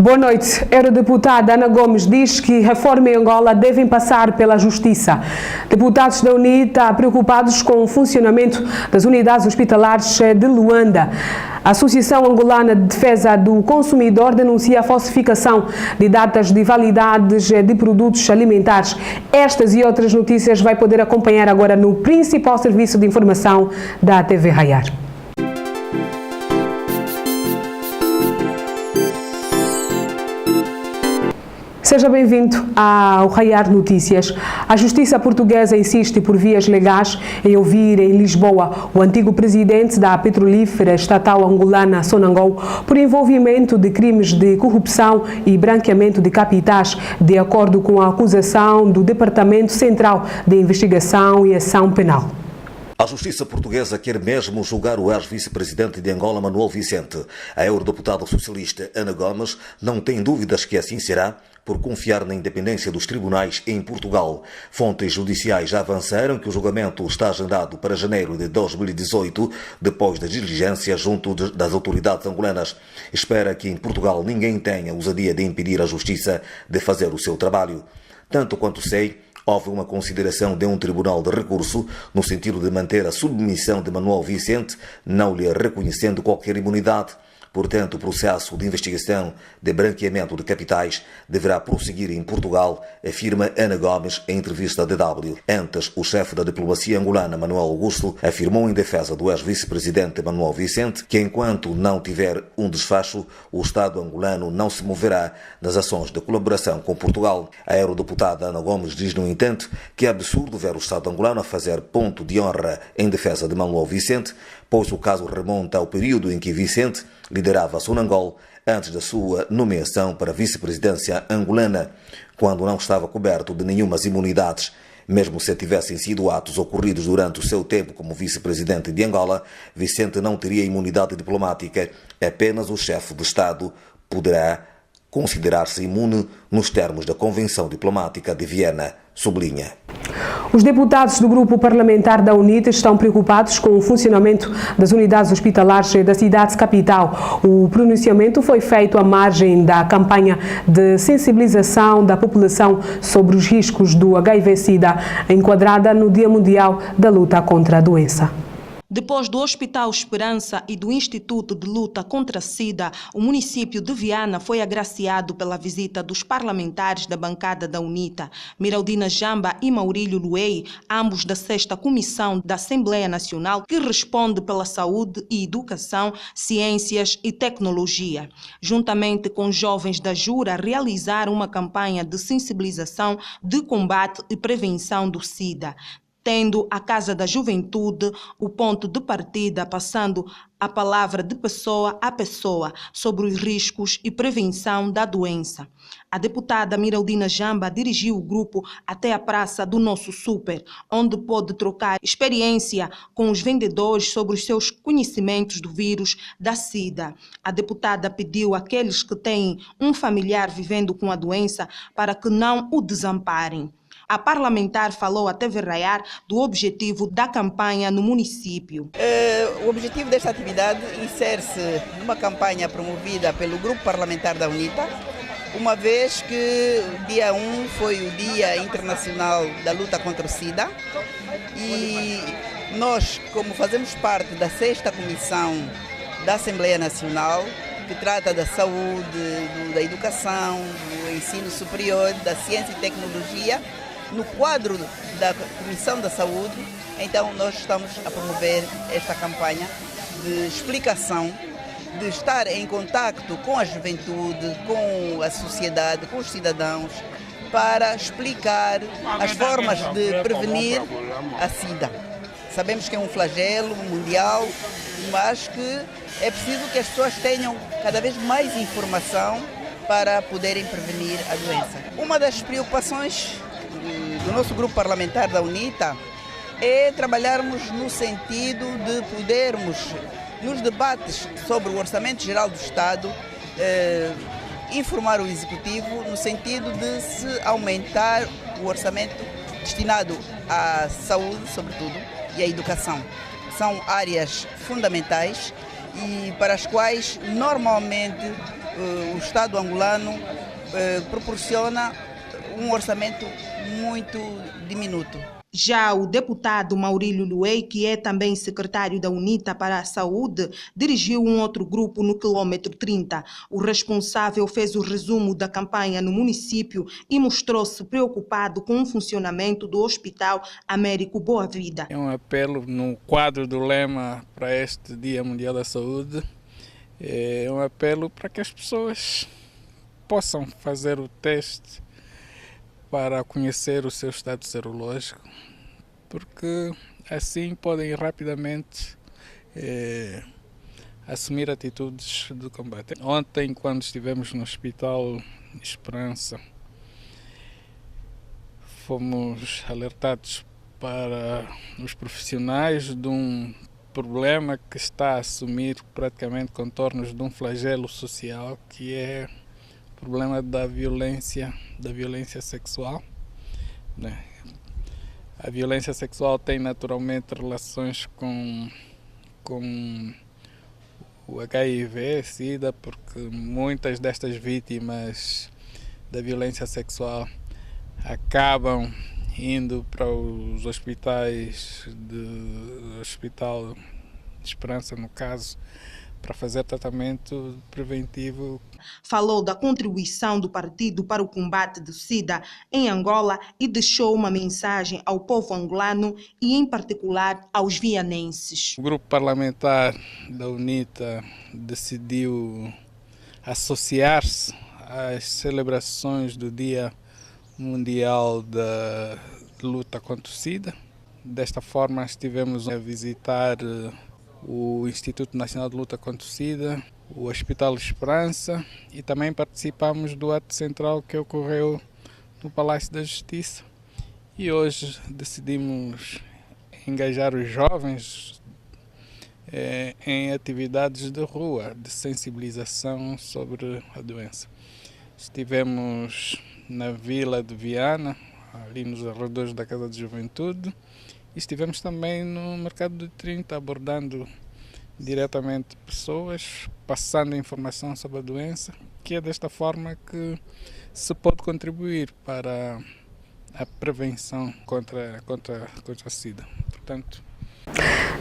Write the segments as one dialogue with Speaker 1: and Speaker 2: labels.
Speaker 1: Boa noite. A eurodeputada Ana Gomes diz que reforma em Angola devem passar pela Justiça. Deputados da UNITA preocupados com o funcionamento das unidades hospitalares de Luanda. A Associação Angolana de Defesa do Consumidor denuncia a falsificação de datas de validades de produtos alimentares. Estas e outras notícias vai poder acompanhar agora no principal serviço de informação da TV Raiar. Seja bem-vindo ao Raiar Notícias. A Justiça Portuguesa insiste por vias legais em ouvir em Lisboa o antigo presidente da petrolífera estatal angolana Sonangol por envolvimento de crimes de corrupção e branqueamento de capitais, de acordo com a acusação do Departamento Central de Investigação e Ação Penal.
Speaker 2: A Justiça Portuguesa quer mesmo julgar o ex-vice-presidente de Angola, Manuel Vicente. A eurodeputada socialista Ana Gomes não tem dúvidas que assim será, por confiar na independência dos tribunais em Portugal. Fontes judiciais já avançaram que o julgamento está agendado para janeiro de 2018, depois da diligência junto das autoridades angolanas. Espera que em Portugal ninguém tenha ousadia de impedir a Justiça de fazer o seu trabalho. Tanto quanto sei, houve uma consideração de um tribunal de recurso no sentido de manter a submissão de Manuel Vicente, não lhe reconhecendo qualquer imunidade. Portanto, o processo de investigação de branqueamento de capitais deverá prosseguir em Portugal, afirma Ana Gomes em entrevista à DW. Antes, o chefe da diplomacia angolana, Manuel Augusto, afirmou em defesa do ex-vice-presidente Manuel Vicente que enquanto não tiver um desfecho, o Estado angolano não se moverá nas ações de colaboração com Portugal. A eurodeputada Ana Gomes diz, no entanto, que é absurdo ver o Estado angolano a fazer ponto de honra em defesa de Manuel Vicente, pois o caso remonta ao período em que Vicente liderava Sonangol antes da sua nomeação para a vice-presidência angolana, quando não estava coberto de nenhumas imunidades. Mesmo se tivessem sido atos ocorridos durante o seu tempo como vice-presidente de Angola, Vicente não teria imunidade diplomática. Apenas o chefe de Estado poderá considerar-se imune nos termos da Convenção Diplomática de Viena, sublinha.
Speaker 1: Os deputados do grupo parlamentar da UNITA estão preocupados com o funcionamento das unidades hospitalares da cidade capital. O pronunciamento foi feito à margem da campanha de sensibilização da população sobre os riscos do HIV-Sida, enquadrada no Dia Mundial da Luta contra a Doença.
Speaker 3: Depois do Hospital Esperança e do Instituto de Luta contra a SIDA, o município de Viana foi agraciado pela visita dos parlamentares da bancada da UNITA, Miraldina Jamba e Maurílio Luei, ambos da 6ª Comissão da Assembleia Nacional, que responde pela saúde e educação, ciências e tecnologia. Juntamente com jovens da Jura, realizaram uma campanha de sensibilização de combate e prevenção do SIDA, tendo a Casa da Juventude o ponto de partida, passando a palavra de pessoa a pessoa sobre os riscos e prevenção da doença. A deputada Miraldina Jamba dirigiu o grupo até a Praça do Nosso Super, onde pôde trocar experiência com os vendedores sobre os seus conhecimentos do vírus da SIDA. A deputada pediu àqueles que têm um familiar vivendo com a doença para que não o desamparem. A parlamentar falou à TV Raiar do objetivo da campanha no município.
Speaker 4: O objetivo desta atividade insere-se numa campanha promovida pelo Grupo Parlamentar da UNITA, uma vez que o dia 1 foi o Dia Internacional da Luta contra o SIDA e nós, como fazemos parte da 6ª Comissão da Assembleia Nacional, que trata da saúde, da educação, do ensino superior, da ciência e tecnologia, no quadro da Comissão da Saúde, então nós estamos a promover esta campanha de explicação, de estar em contacto com a juventude, com a sociedade, com os cidadãos, para explicar as formas de prevenir a SIDA. Sabemos que é um flagelo mundial, mas que é preciso que as pessoas tenham cada vez mais informação para poderem prevenir a doença. Uma das preocupações do nosso grupo parlamentar da UNITA é trabalharmos no sentido de podermos, nos debates sobre o Orçamento Geral do Estado, informar o Executivo no sentido de se aumentar o orçamento destinado à saúde, sobretudo, e à educação. São áreas fundamentais e para as quais normalmente o Estado angolano proporciona um orçamento muito diminuto.
Speaker 3: Já o deputado Maurílio Luei, que é também secretário da UNITA para a Saúde, dirigiu um outro grupo no quilômetro 30. O responsável fez o resumo da campanha no município e mostrou-se preocupado com o funcionamento do Hospital Américo Boa Vida.
Speaker 5: É um apelo no quadro do lema para este Dia Mundial da Saúde. É um apelo para que as pessoas possam fazer o teste para conhecer o seu estado serológico, porque assim podem rapidamente assumir atitudes de combate. Ontem, quando estivemos no Hospital Esperança, fomos alertados para os profissionais de um problema que está a assumir praticamente contornos de um flagelo social, que é o problema da violência sexual. A violência sexual tem naturalmente relações com o HIV, SIDA, porque muitas destas vítimas da violência sexual acabam indo para os hospitais Hospital de Esperança, no caso, para fazer tratamento preventivo.
Speaker 3: Falou da contribuição do partido para o combate do SIDA em Angola e deixou uma mensagem ao povo angolano e, em particular, aos vianenses.
Speaker 5: O grupo parlamentar da UNITA decidiu associar-se às celebrações do Dia Mundial da Luta contra o SIDA. Desta forma, estivemos a visitar o Instituto Nacional de Luta contra o SIDA, o Hospital Esperança, e também participamos do ato central que ocorreu no Palácio da Justiça. E hoje decidimos engajar os jovens em atividades de rua, de sensibilização sobre a doença. Estivemos na Vila de Viana, ali nos arredores da Casa de Juventude, e estivemos também no Mercado de 30, abordando diretamente pessoas, passando informação sobre a doença, que é desta forma que se pode contribuir para a prevenção contra a SIDA. Portanto,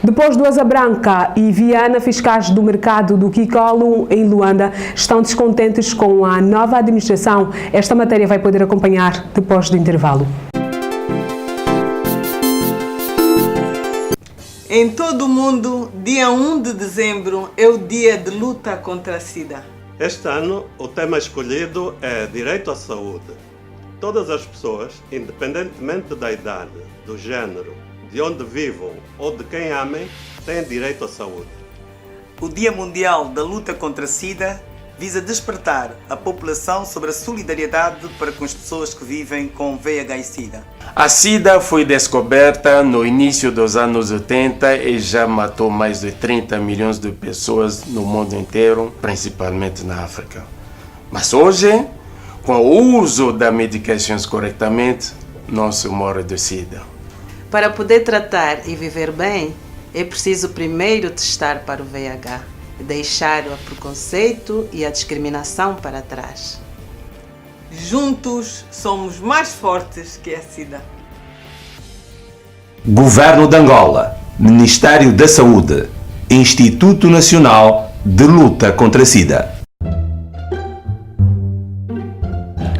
Speaker 1: depois do Asa Branca e Viana, fiscais do mercado do Kikolo, em Luanda, estão descontentes com a nova administração. Esta matéria vai poder acompanhar depois do intervalo.
Speaker 6: Em todo o mundo, dia 1 de dezembro é o dia de luta contra a SIDA.
Speaker 7: Este ano, o tema escolhido é Direito à Saúde. Todas as pessoas, independentemente da idade, do género, de onde vivam ou de quem amem, têm direito à saúde.
Speaker 6: O Dia Mundial da Luta contra a SIDA visa despertar a população sobre a solidariedade para com as pessoas que vivem com VIH e SIDA.
Speaker 8: A SIDA foi descoberta no início dos anos 80 e já matou mais de 30 milhões de pessoas no mundo inteiro, principalmente na África. Mas hoje, com o uso das medicações corretamente, não se morre de SIDA.
Speaker 9: Para poder tratar e viver bem, é preciso primeiro testar para o VIH, deixar o preconceito e a discriminação para trás.
Speaker 6: Juntos somos mais fortes que a SIDA.
Speaker 10: Governo de Angola, Ministério da Saúde, Instituto Nacional de Luta contra a SIDA.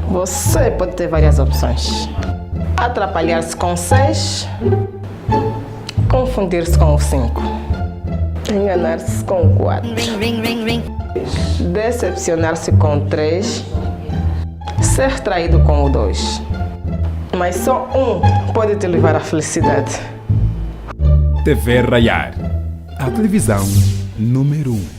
Speaker 11: Você pode ter várias opções. Atrapalhar-se com 6, confundir-se com o 5, enganar-se com o 4, decepcionar-se com o 3, ser traído com o 2. Mas só um pode te levar à felicidade.
Speaker 12: TV Raiar, a televisão número 1.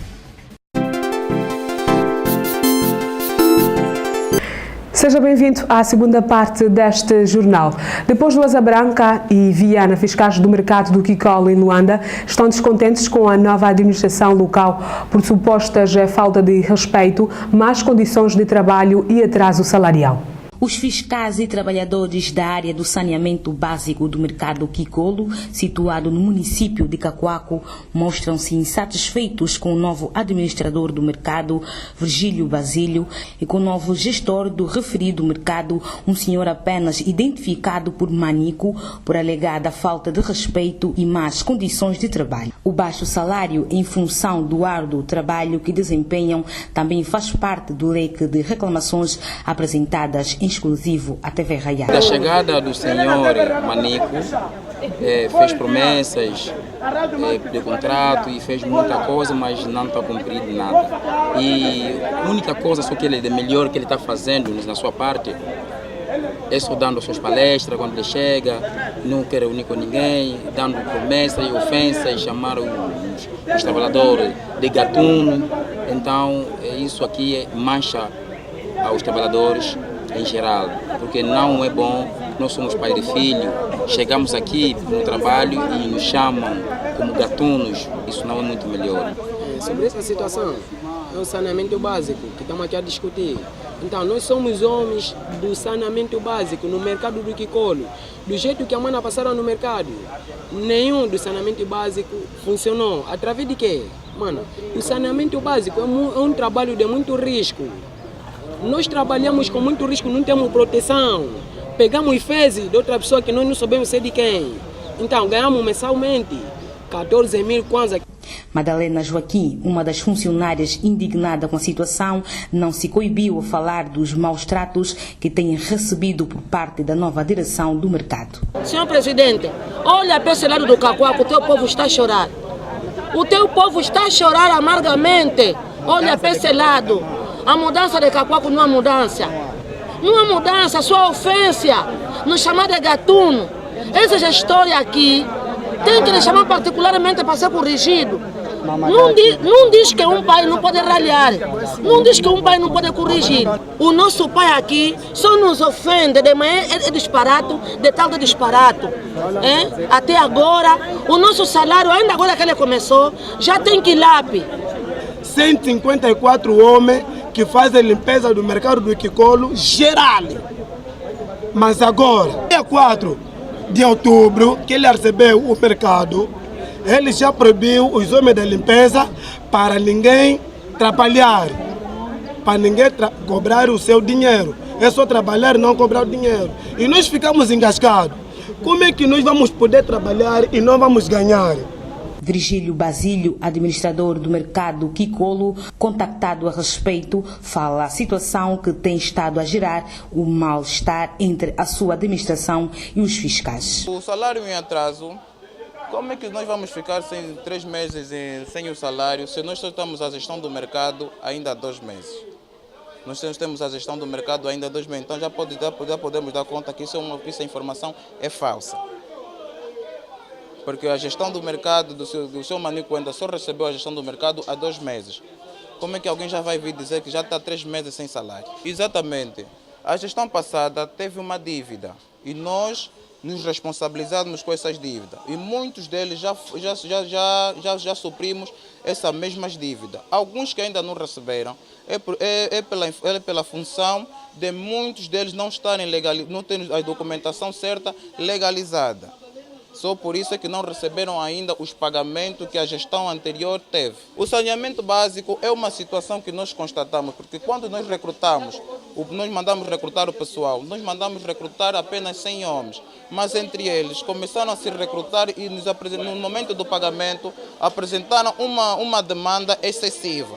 Speaker 1: Seja bem-vindo à segunda parte deste jornal. Depois do Asa Branca e Viana, fiscais do mercado do Kikolo em Luanda, estão descontentes com a nova administração local por supostas falta de respeito, más condições de trabalho e atraso salarial.
Speaker 13: Os fiscais e trabalhadores da área do saneamento básico do mercado Kikolo, situado no município de Cacoaco, mostram-se insatisfeitos com o novo administrador do mercado, Virgílio Basílio, e com o novo gestor do referido mercado, um senhor apenas identificado por Manico, por alegada falta de respeito e más condições de trabalho. O baixo salário, em função do árduo trabalho que desempenham, também faz parte do leque de reclamações apresentadas em exclusivo à TV Raiar.
Speaker 14: Da chegada do senhor Manico, fez promessas de contrato e fez muita coisa, mas não está cumprindo nada. E a única coisa só que ele de melhor que ele está fazendo na sua parte é só dando suas palestras quando ele chega, não quer reunir com ninguém, dando promessas e ofensas, chamar os trabalhadores de gatuno. Então, isso aqui mancha aos trabalhadores em geral, porque não é bom. Nós somos pai de filho, chegamos aqui no trabalho e nos chamam como gatunos, isso não é muito melhor.
Speaker 15: Sobre essa situação, é o saneamento básico que estamos aqui a discutir. Então, nós somos homens do saneamento básico no mercado do Kikolo. Do jeito que a semana passaram no mercado, nenhum do saneamento básico funcionou. Através de quê? Mano, o saneamento básico é um trabalho de muito risco. Nós trabalhamos com muito risco, não temos proteção. Pegamos fezes de outra pessoa que nós não sabemos ser de quem. Então, ganhamos mensalmente 14 mil kwanza.
Speaker 13: Madalena Joaquim, uma das funcionárias indignada com a situação, não se coibiu a falar dos maus tratos que têm recebido por parte da nova direção do mercado.
Speaker 16: Senhor Presidente, olha para esse lado do Cacoaco, o teu povo está a chorar. O teu povo está a chorar amargamente. Olha para esse lado. A mudança de Cacoaco não é mudança. Não é mudança, só ofensa. Nos chamar de gatuno. Essa gestora aqui tem que lhe chamar particularmente para ser corrigido. Não diz que um pai não pode ralhar. Não diz que um pai não pode corrigir. O nosso pai aqui só nos ofende. De manhã é disparado, de tarde é disparado. Até agora, o nosso salário, ainda agora que ele começou, já tem quilape.
Speaker 17: 154 homens que fazem limpeza do mercado do Kikolo geral. Mas agora, dia 4 de outubro, que ele recebeu o mercado, ele já proibiu os homens da limpeza para ninguém trabalhar, para ninguém cobrar o seu dinheiro. É só trabalhar e não cobrar o dinheiro. E nós ficamos engasgados. Como é que nós vamos poder trabalhar e não vamos ganhar?
Speaker 13: Virgílio Basílio, administrador do mercado Kikolo, contactado a respeito, fala a situação que tem estado a gerar o mal-estar entre a sua administração e os fiscais.
Speaker 14: O salário em atraso, como é que nós vamos ficar sem 3 meses sem o salário se nós só estamos a gestão do mercado ainda há 2 meses? Nós temos a gestão do mercado ainda há 2 meses, então já podemos dar conta que essa informação é falsa. Porque a gestão do mercado do seu Manico ainda só recebeu a gestão do mercado há 2 meses. Como é que alguém já vai vir dizer que já está 3 meses sem salário? Exatamente. A gestão passada teve uma dívida e nós nos responsabilizamos com essas dívidas. E muitos deles já suprimos essas mesmas dívidas. Alguns que ainda não receberam é pela função de muitos deles não terem a documentação certa legalizada. Só por isso é que não receberam ainda os pagamentos que a gestão anterior teve. O saneamento básico é uma situação que nós constatamos, porque quando nós mandamos recrutar o pessoal, nós mandamos recrutar apenas 100 homens, mas entre eles começaram a se recrutar e no momento do pagamento apresentaram uma demanda excessiva.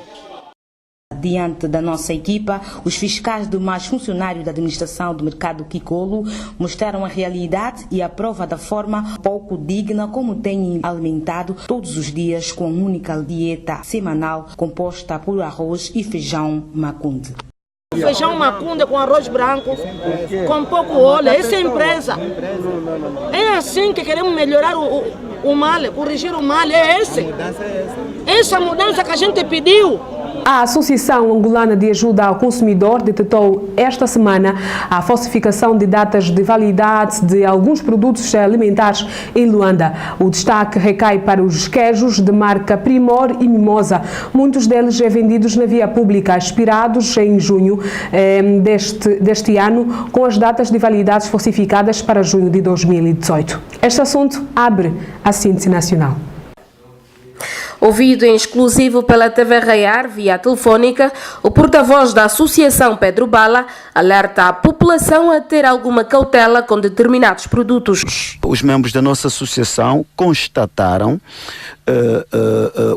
Speaker 13: Diante da nossa equipa, os fiscais do mais funcionário da administração do mercado Kikolo mostraram a realidade e a prova da forma pouco digna como têm alimentado todos os dias com uma única dieta semanal composta por arroz e feijão macunde.
Speaker 16: Feijão macunde com arroz branco, com pouco óleo, essa é a empresa. É assim que queremos melhorar o mal, corrigir o mal, é esse. Essa mudança que a gente pediu.
Speaker 1: A Associação Angolana de Ajuda ao Consumidor detectou esta semana a falsificação de datas de validade de alguns produtos alimentares em Luanda. O destaque recai para os queijos de marca Primor e Mimosa. Muitos deles vendidos na via pública, expirados em junho deste ano, com as datas de validade falsificadas para junho de 2018. Este assunto abre a síntese nacional.
Speaker 18: Ouvido em exclusivo pela TV Raiar via telefónica, o porta-voz da Associação Pedro Bala alerta a população a ter alguma cautela com determinados produtos.
Speaker 19: Os membros da nossa associação constataram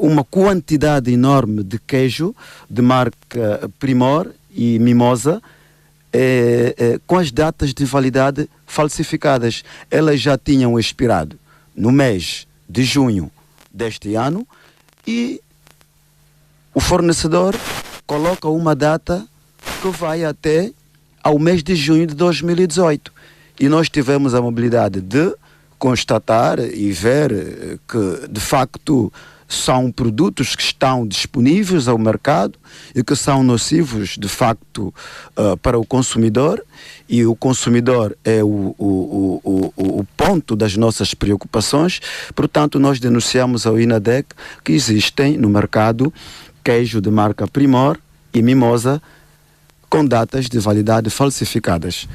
Speaker 19: uma quantidade enorme de queijo de marca Primor e Mimosa com as datas de validade falsificadas. Elas já tinham expirado no mês de junho deste ano, e o fornecedor coloca uma data que vai até ao mês de junho de 2018. E nós tivemos a mobilidade de constatar e ver que, de facto, são produtos que estão disponíveis ao mercado e que são nocivos, de facto, para o consumidor. E o consumidor é o ponto das nossas preocupações. Portanto, nós denunciamos ao INADEC que existem no mercado queijo de marca Primor e Mimosa com datas de validade falsificadas.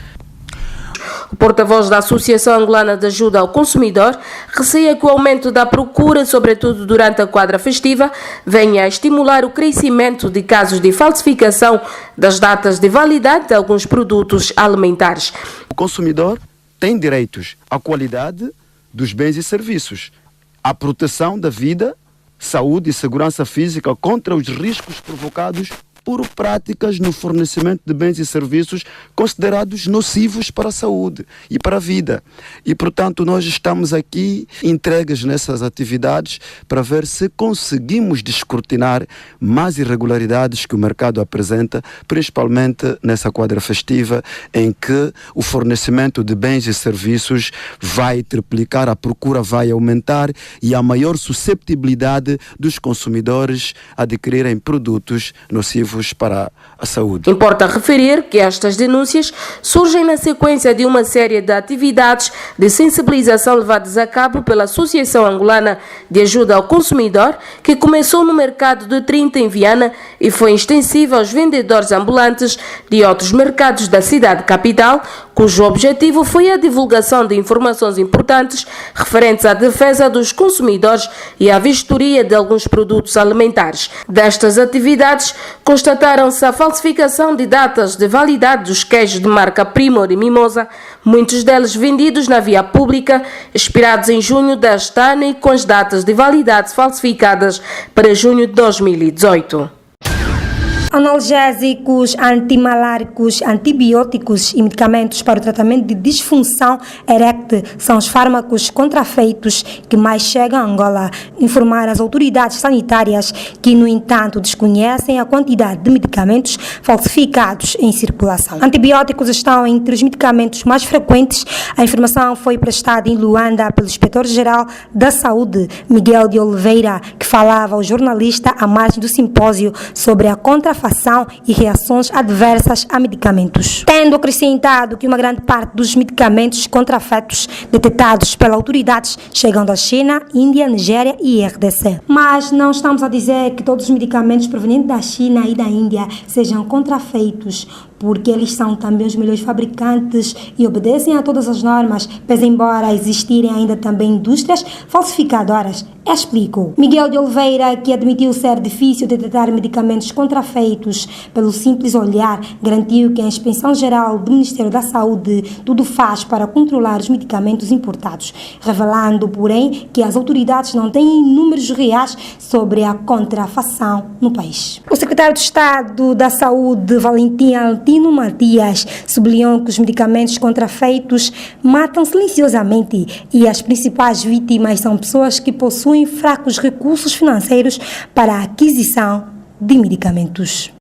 Speaker 18: O porta-voz da Associação Angolana de Ajuda ao Consumidor receia que o aumento da procura, sobretudo durante a quadra festiva, venha a estimular o crescimento de casos de falsificação das datas de validade de alguns produtos alimentares.
Speaker 19: O consumidor tem direitos à qualidade dos bens e serviços, à proteção da vida, saúde e segurança física contra os riscos provocados por práticas no fornecimento de bens e serviços considerados nocivos para a saúde e para a vida. E, portanto, nós estamos aqui entregues nessas atividades para ver se conseguimos descortinar mais irregularidades que o mercado apresenta, principalmente nessa quadra festiva, em que o fornecimento de bens e serviços vai triplicar, a procura vai aumentar e a maior susceptibilidade dos consumidores a adquirirem produtos nocivos para a saúde.
Speaker 18: Importa referir que estas denúncias surgem na sequência de uma série de atividades de sensibilização levadas a cabo pela Associação Angolana de Ajuda ao Consumidor, que começou no mercado de Trinta, em Viana, e foi extensiva aos vendedores ambulantes de outros mercados da cidade capital, cujo objetivo foi a divulgação de informações importantes referentes à defesa dos consumidores e à vistoria de alguns produtos alimentares. Destas atividades, constataram-se a falsificação de datas de validade dos queijos de marca Primor e Mimosa, muitos deles vendidos na via pública, expirados em junho deste ano e com as datas de validade falsificadas para junho de 2018.
Speaker 20: Analgésicos, antimaláricos, antibióticos e medicamentos para o tratamento de disfunção eréctil são os fármacos contrafeitos que mais chegam a Angola, informaram as autoridades sanitárias, que, no entanto, desconhecem a quantidade de medicamentos falsificados em circulação. Antibióticos estão entre os medicamentos mais frequentes. A informação foi prestada em Luanda pelo Inspetor-Geral da Saúde, Miguel de Oliveira, que falava ao jornalista à margem do simpósio sobre a contrafação e reações adversas a medicamentos, tendo acrescentado que uma grande parte dos medicamentos contrafeitos detectados pelas autoridades chegam da China, Índia, Nigéria e RDC. Mas não estamos a dizer que todos os medicamentos provenientes da China e da Índia sejam contrafeitos, porque eles são também os melhores fabricantes e obedecem a todas as normas, pese embora existirem ainda também indústrias falsificadoras, explicou. Miguel de Oliveira, que admitiu ser difícil detectar medicamentos contrafeitos pelo simples olhar, garantiu que a Inspeção-Geral do Ministério da Saúde tudo faz para controlar os medicamentos importados, revelando, porém, que as autoridades não têm números reais sobre a contrafação no país. O secretário de Estado da Saúde, Valentim Altino Matias, sublinhou que os medicamentos contrafeitos matam silenciosamente e as principais vítimas são pessoas que possuem fracos recursos financeiros para a aquisição de medicamentos.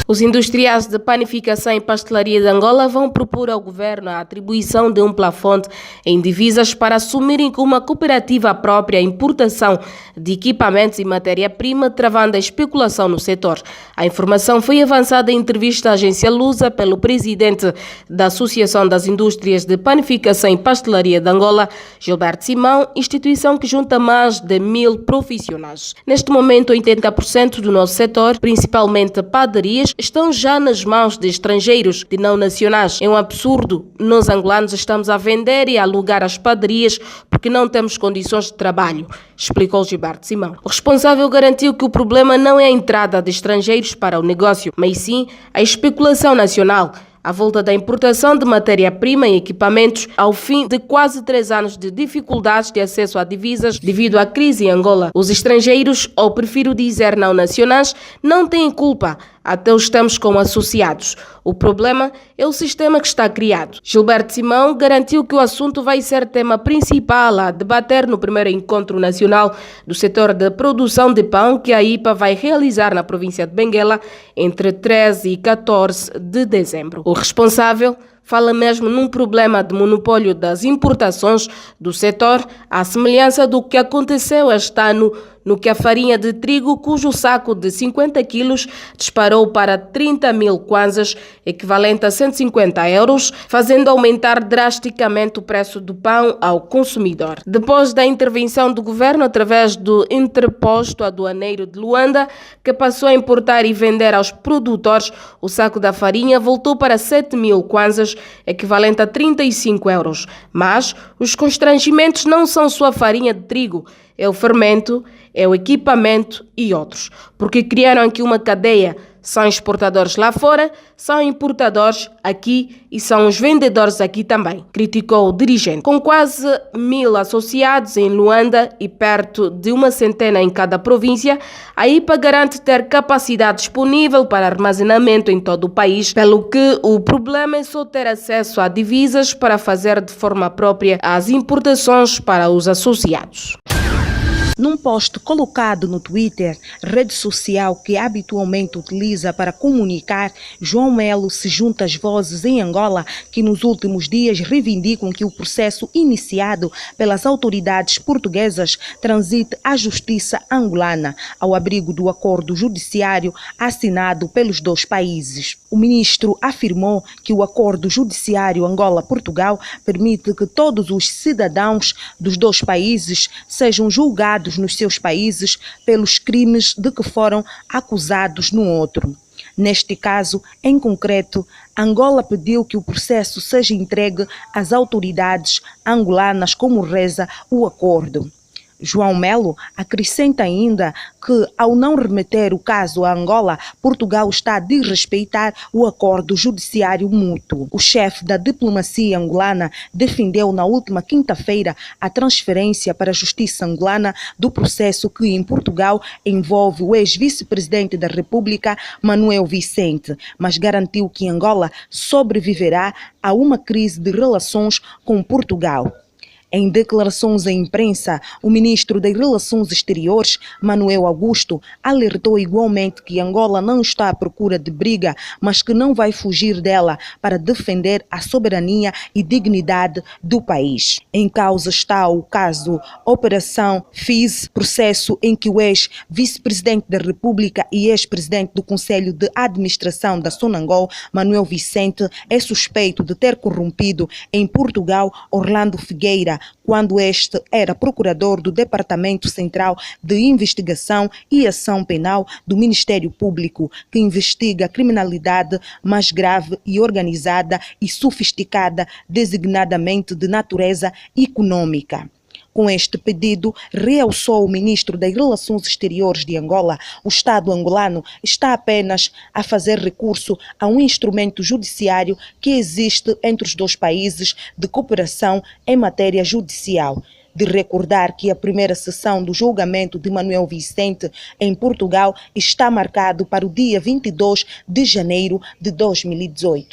Speaker 18: Os industriais de panificação e pastelaria de Angola vão propor ao governo a atribuição de um plafond em divisas para assumirem como uma cooperativa própria a importação de equipamentos e matéria-prima, travando a especulação no setor. A informação foi avançada em entrevista à agência Lusa pelo presidente da Associação das Indústrias de Panificação e Pastelaria de Angola, Gilberto Simão, instituição que junta mais de 1000 profissionais. Neste momento, 80% do nosso setor, principalmente padarias, estão já nas mãos de estrangeiros, de não nacionais. É um absurdo. Nós angolanos estamos a vender e a alugar as padarias porque não temos condições de trabalho, explicou Gilberto Simão. O responsável garantiu que o problema não é a entrada de estrangeiros para o negócio, mas sim a especulação nacional. À volta da importação de matéria-prima e equipamentos, ao fim de quase 3 anos de dificuldades de acesso a divisas devido à crise em Angola. Os estrangeiros, ou prefiro dizer não nacionais, não têm culpa, até estamos com associados. O problema é o sistema que está criado. Gilberto Simão garantiu que o assunto vai ser tema principal a debater no primeiro encontro nacional do setor de produção de pão que a IPA vai realizar na província de Benguela entre 13 e 14 de dezembro. O responsável fala mesmo num problema de monopólio das importações do setor, à semelhança do que aconteceu este ano no que a farinha de trigo, cujo saco de 50 quilos disparou para 30.000 kwanzas, equivalente a 150 euros, fazendo aumentar drasticamente o preço do pão ao consumidor. Depois da intervenção do governo através do interposto aduaneiro de Luanda, que passou a importar e vender aos produtores, o saco da farinha voltou para 7.000 kwanzas, equivalente a 35 euros. Mas os constrangimentos não são só a farinha de trigo, é o fermento, é o equipamento e outros, porque criaram aqui uma cadeia. São exportadores lá fora, são importadores aqui e são os vendedores aqui também, criticou o dirigente. Com quase 1000 associados em Luanda e perto de 100 em cada província, a IPA garante ter capacidade disponível para armazenamento em todo o país, pelo que o problema é só ter acesso a divisas para fazer de forma própria as importações para os associados.
Speaker 3: Num post colocado no Twitter, rede social que habitualmente utiliza para comunicar, João Melo se junta às vozes em Angola que nos últimos dias reivindicam que o processo iniciado pelas autoridades portuguesas transite à justiça angolana, ao abrigo do acordo judiciário assinado pelos dois países. O ministro afirmou que o acordo judiciário Angola-Portugal permite que todos os cidadãos dos dois países sejam julgados nos seus países pelos crimes de que foram acusados no outro. Neste caso, em concreto, Angola pediu que o processo seja entregue às autoridades angolanas, como reza o acordo. João Melo acrescenta ainda que, ao não remeter o caso a Angola, Portugal está a desrespeitar o acordo judiciário mútuo. O chefe da diplomacia angolana defendeu na última quinta-feira a transferência para a justiça angolana do processo que em Portugal envolve o ex-vice-presidente da República, Manuel Vicente, mas garantiu que Angola sobreviverá a uma crise de relações com Portugal. Em declarações à imprensa, o ministro das Relações Exteriores, Manuel Augusto, alertou igualmente que Angola não está à procura de briga, mas que não vai fugir dela para defender a soberania e dignidade do país. Em causa está o caso Operação FIS, processo em que o ex-vice-presidente da República e ex-presidente do Conselho de Administração da Sonangol, Manuel Vicente, é suspeito de ter corrompido em Portugal Orlando Figueira, quando este era procurador do Departamento Central de Investigação e Ação Penal do Ministério Público, que investiga a criminalidade mais grave e organizada e sofisticada, designadamente de natureza econômica. Com este pedido, realçou o ministro das Relações Exteriores de Angola, o Estado angolano está apenas a fazer recurso a um instrumento judiciário que existe entre os dois países de cooperação em matéria judicial. De recordar que a primeira sessão do julgamento de Manuel Vicente em Portugal está marcado para o dia 22 de janeiro de 2018.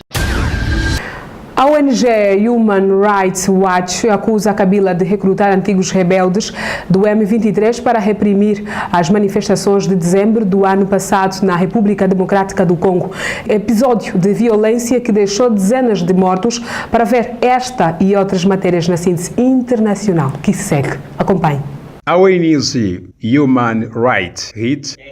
Speaker 1: A ONG Human Rights Watch acusa Kabila de recrutar antigos rebeldes do M23 para reprimir as manifestações de dezembro do ano passado na República Democrática do Congo. Episódio de violência que deixou dezenas de mortos. Para ver esta e outras matérias na síntese internacional que segue. Acompanhe.
Speaker 12: A ONG Human Rights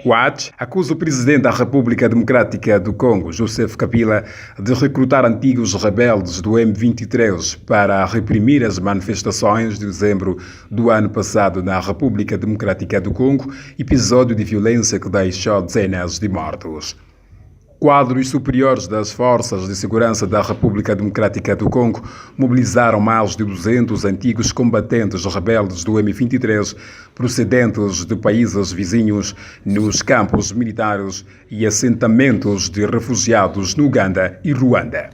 Speaker 12: Watch acusa o presidente da República Democrática do Congo, Joseph Kabila, de recrutar antigos rebeldes do M23 para reprimir as manifestações de dezembro do ano passado na República Democrática do Congo, episódio de violência que deixou dezenas de mortos. Quadros superiores das Forças de Segurança da República Democrática do Congo mobilizaram mais de 200 antigos combatentes rebeldes do M23 procedentes de países vizinhos nos campos militares e assentamentos de refugiados no Uganda e Ruanda.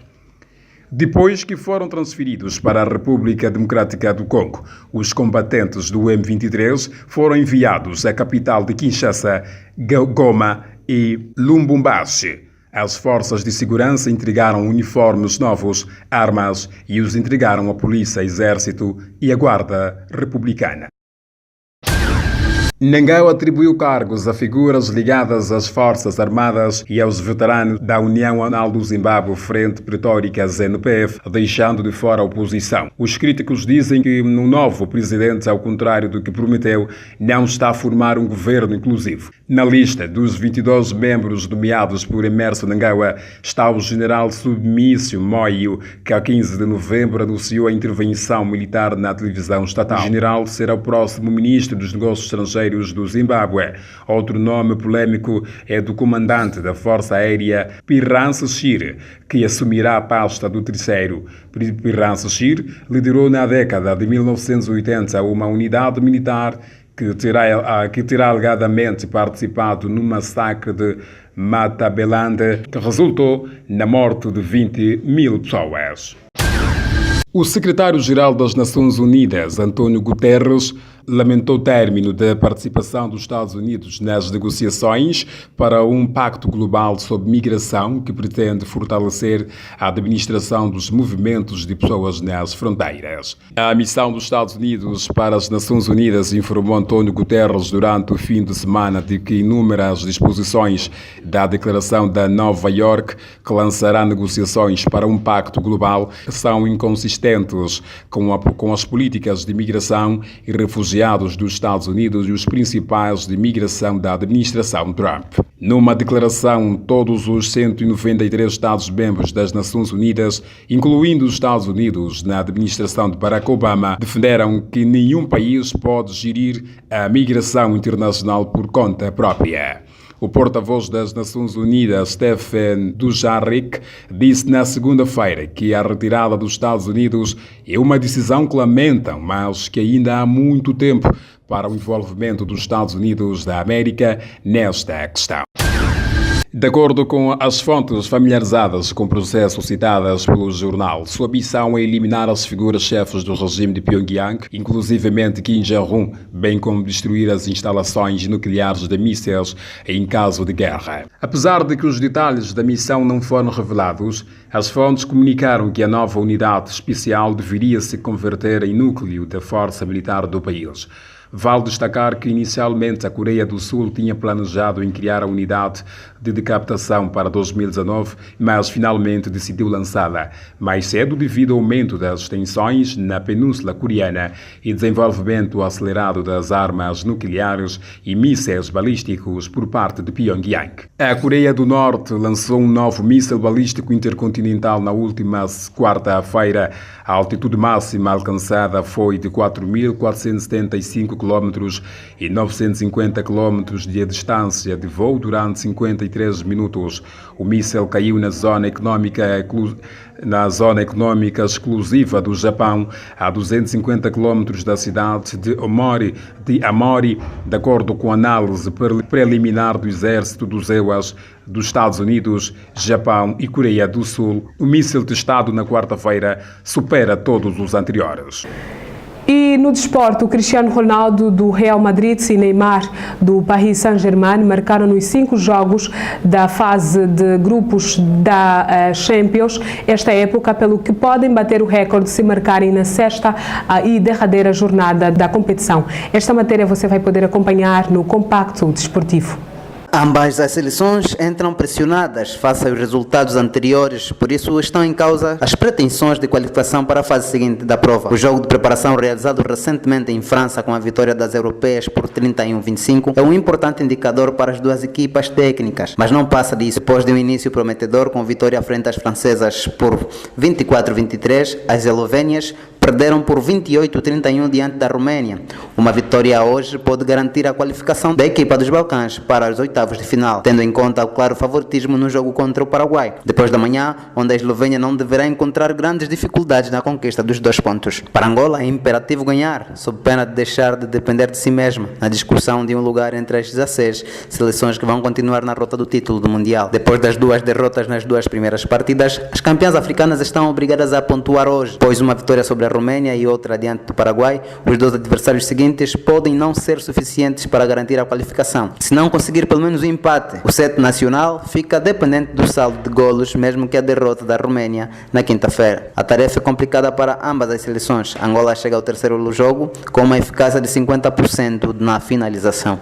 Speaker 12: Depois que foram transferidos para a República Democrática do Congo, os combatentes do M23 foram enviados à capital de Kinshasa, Goma e Lubumbashi. As forças de segurança entregaram uniformes novos, armas e os entregaram à polícia, exército e à guarda republicana. Nangawa atribuiu cargos a figuras ligadas às Forças Armadas e aos veteranos da União Anal do Zimbábue Frente Pretórica ZNPF, deixando de fora a oposição. Os críticos dizem que o novo presidente, ao contrário do que prometeu, não está a formar um governo inclusivo. Na lista dos 22 membros nomeados por Emmerson Nangawa está o general Submício Moio, que a 15 de novembro anunciou a intervenção militar na televisão estatal. O general será o próximo ministro dos Negócios Estrangeiros do Zimbábue. Outro nome polêmico é do comandante da Força Aérea, Pirança Shire, que assumirá a pasta do terceiro. Pirança Shire liderou na década de 1980 uma unidade militar que terá alegadamente participado no massacre de Matabeleland, que resultou na morte de 20 mil pessoas. O secretário-geral das Nações Unidas, António Guterres, lamentou o término da participação dos Estados Unidos nas negociações para um pacto global sobre migração que pretende fortalecer a administração dos movimentos de pessoas nas fronteiras. A missão dos Estados Unidos para as Nações Unidas informou António Guterres durante o fim de semana de que inúmeras disposições da Declaração de Nova York, que lançará negociações para um pacto global, são inconsistentes com as políticas de migração e refugiados dos Estados Unidos e os principais de migração da administração Trump. Numa declaração, todos os 193 Estados-membros das Nações Unidas, incluindo os Estados Unidos na administração de Barack Obama, defenderam que nenhum país pode gerir a migração internacional por conta própria. O porta-voz das Nações Unidas, Stephen Dujarric, disse na segunda-feira que a retirada dos Estados Unidos é uma decisão que lamentam, mas que ainda há muito tempo para o envolvimento dos Estados Unidos da América nesta questão. De acordo com as fontes familiarizadas com o processo citadas pelo jornal, sua missão é eliminar as figuras-chefes do regime de Pyongyang, inclusivamente Kim Jong-un, bem como destruir as instalações nucleares de mísseis em caso de guerra. Apesar de que os detalhes da missão não foram revelados, as fontes comunicaram que a nova unidade especial deveria se converter em núcleo da força militar do país. Vale destacar que inicialmente a Coreia do Sul tinha planejado em criar a unidade de decapitação para 2019, mas finalmente decidiu lançá-la mais cedo devido ao aumento das tensões na Península Coreana e desenvolvimento acelerado das armas nucleares e mísseis balísticos por parte de Pyongyang. A Coreia do Norte lançou um novo míssil balístico intercontinental na última quarta-feira. A altitude máxima alcançada foi de 4.475 km e 950 km de distância de voo durante 53 minutos. O míssil caiu na zona econômica exclusiva do Japão, a 250 km da cidade de Aomori, de acordo com a análise preliminar do Exército dos EUAs dos Estados Unidos, Japão e Coreia do Sul. O míssil testado na quarta-feira supera todos os anteriores.
Speaker 1: E no desporto, o Cristiano Ronaldo do Real Madrid e Neymar do Paris Saint-Germain marcaram nos 5 jogos da fase de grupos da Champions esta época, pelo que podem bater o recorde se marcarem na sexta e derradeira jornada da competição. Esta matéria você vai poder acompanhar no Compacto Desportivo.
Speaker 21: Ambas as seleções entram pressionadas face aos resultados anteriores, por isso estão em causa as pretensões de qualificação para a fase seguinte da prova. O jogo de preparação realizado recentemente em França com a vitória das europeias por 31-25 é um importante indicador para as duas equipas técnicas, mas não passa disso. Depois de um início prometedor com vitória frente às francesas por 24-23, as eslovênias perderam por 28-31 diante da Roménia. Uma vitória hoje pode garantir a qualificação da equipa dos Balcãs para os oitavos de final, tendo em conta o claro favoritismo no jogo contra o Paraguai, depois da manhã, onde a Eslovênia não deverá encontrar grandes dificuldades na conquista dos 2 pontos. Para Angola é imperativo ganhar, sob pena de deixar de depender de si mesma, na discussão de um lugar entre as 16 seleções que vão continuar na rota do título do Mundial. Depois das 2 derrotas nas 2 primeiras partidas, as campeãs africanas estão obrigadas a pontuar hoje, pois uma vitória sobre a Roménia e outra diante do Paraguai, os 2 adversários seguintes podem não ser suficientes para garantir a qualificação. Se não conseguir pelo menos o empate, o set nacional fica dependente do saldo de golos, mesmo que a derrota da Roménia na quinta-feira. A tarefa é complicada para ambas as seleções. Angola chega ao terceiro jogo com uma eficácia de 50% na finalização.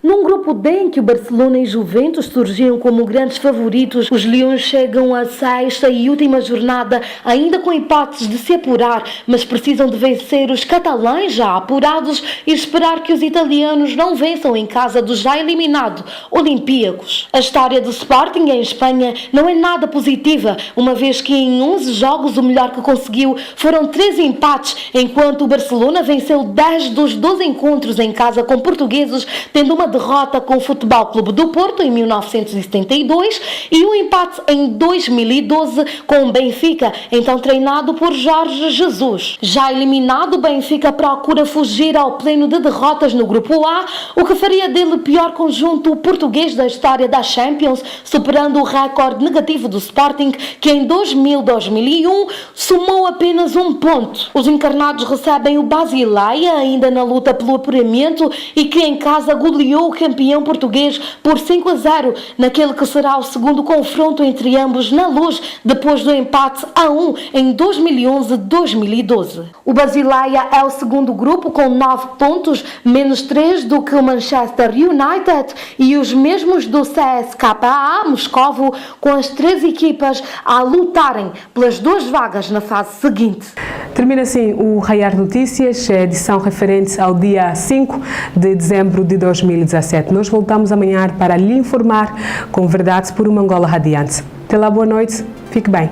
Speaker 18: Num grupo D em que o Barcelona e Juventus surgiam como grandes favoritos, os Leões chegam à 6ª e última jornada, ainda com hipóteses de se apurar, mas precisam de vencer os catalães já apurados e esperar que os italianos não vençam em casa do já eliminado Olympiacos. A história do Sporting em Espanha não é nada positiva, uma vez que em 11 jogos o melhor que conseguiu foram 3 empates, enquanto o Barcelona venceu 10 dos 12 encontros em casa com portugueses, tendo uma derrota com o Futebol Clube do Porto em 1972 e um empate em 2012 com o Benfica, então treinado por Jorge Jesus. Já eliminado, o Benfica procura fugir ao pleno de derrotas no Grupo A, o que faria dele o pior conjunto português da história da Champions, superando o recorde negativo do Sporting, que em 2000-2001 somou apenas 1 ponto. Os encarnados recebem o Basileia, ainda na luta pelo apuramento, e que em casa goleou o campeão português por 5-0, naquele que será o segundo confronto entre ambos na Luz, depois do empate a 1 em 2011-2012. O Basileia é o segundo grupo com 9 pontos, menos 3 do que o Manchester United e os mesmos do CSKA Moscovo, com as 3 equipas a lutarem pelas 2 vagas na fase seguinte.
Speaker 1: Termina assim o Raiar Notícias, edição referente ao dia 5 de dezembro de 2017. Nós voltamos amanhã para lhe informar com verdades por uma Angola radiante. Até lá, boa noite, fique bem.